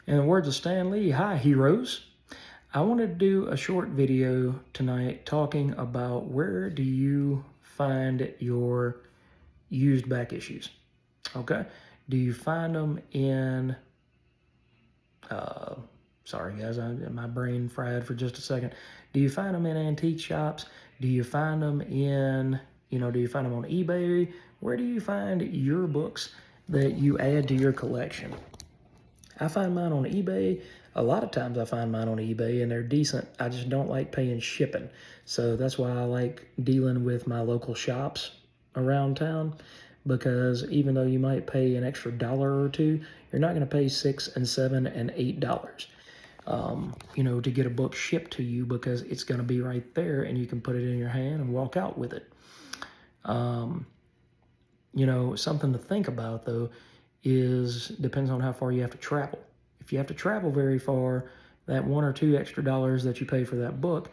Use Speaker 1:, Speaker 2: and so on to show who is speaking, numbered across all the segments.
Speaker 1: In the words of Stan Lee, hi heroes. I wanted to do a short video tonight talking about where do you find your used back issues, okay? Do you find them in, sorry guys, my brain fried for just a second. Do you find them in antique shops? Do you find them in, do you find them on eBay? Where do you find your books that you add to your collection? I find mine on eBay. A lot of times I find mine on eBay and they're decent. I just don't like paying shipping. So that's why I like dealing with my local shops around town, because even though you might pay an extra $1 or two, you're not going to pay $6 and $7 and $8, to get a book shipped to you, because it's going to be right there and you can put it in your hand and walk out with it. Something to think about though depends on how far you have to travel. If you have to travel very far, that $1 or $2 extra that you pay for that book,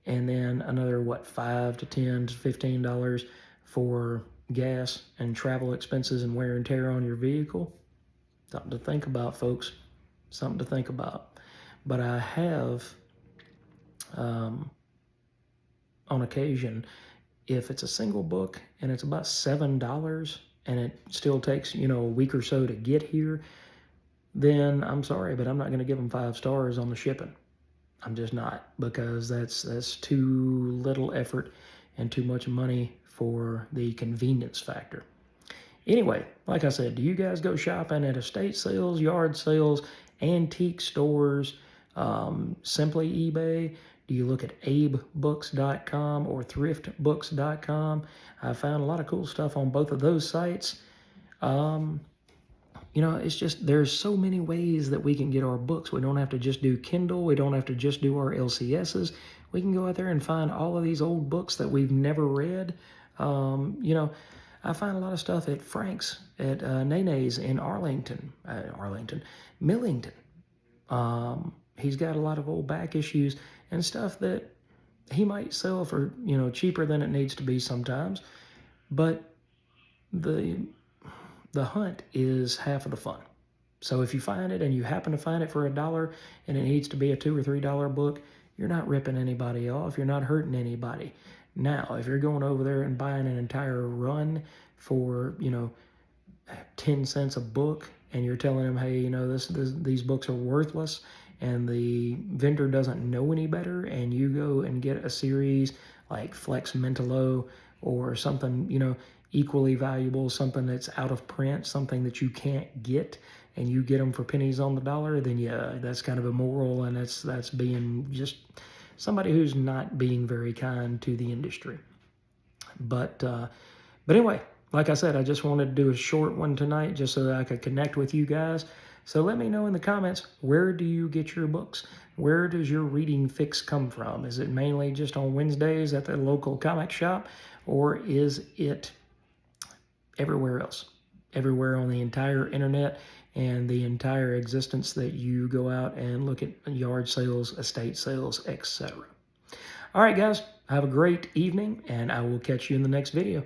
Speaker 1: and then another $5 to $10 to $15 for gas and travel expenses and wear and tear on your vehicle. Something to think about, folks. Something to think about. But I have, on occasion, if it's a single book and it's about $7 and it still takes, a week or so to get here, then I'm sorry, but I'm not going to give them 5 stars on the shipping. I'm just not, because that's too little effort and too much money for the convenience factor. Anyway, like I said, do you guys go shopping at estate sales, yard sales, antique stores, simply eBay? Do you look at abebooks.com or thriftbooks.com? I found a lot of cool stuff on both of those sites. It's just, there's so many ways that we can get our books. We don't have to just do Kindle. We don't have to just do our LCSs. We can go out there and find all of these old books that we've never read. I find a lot of stuff at Frank's, at Nene's in Millington. He's got a lot of old back issues and stuff that he might sell for, cheaper than it needs to be sometimes. But the hunt is half of the fun. So if you find it and you happen to find it for $1 and it needs to be a $2 or $3 book, you're not ripping anybody off. You're not hurting anybody. Now, if you're going over there and buying an entire run for, 10 cents a book, and you're telling them, hey, these books are worthless, and the vendor doesn't know any better, and you go and get a series like Flex Mentalo or something, equally valuable, something that's out of print, something that you can't get, and you get them for pennies on the dollar, then yeah, that's kind of immoral, and that's being just somebody who's not being very kind to the industry. But anyway, like I said, I just wanted to do a short one tonight just so that I could connect with you guys. So let me know in the comments, where do you get your books? Where does your reading fix come from? Is it mainly just on Wednesdays at the local comic shop, or is it everywhere else? Everywhere on the entire internet and the entire existence that you go out and look at yard sales, estate sales, etc. All right, guys, have a great evening, and I will catch you in the next video.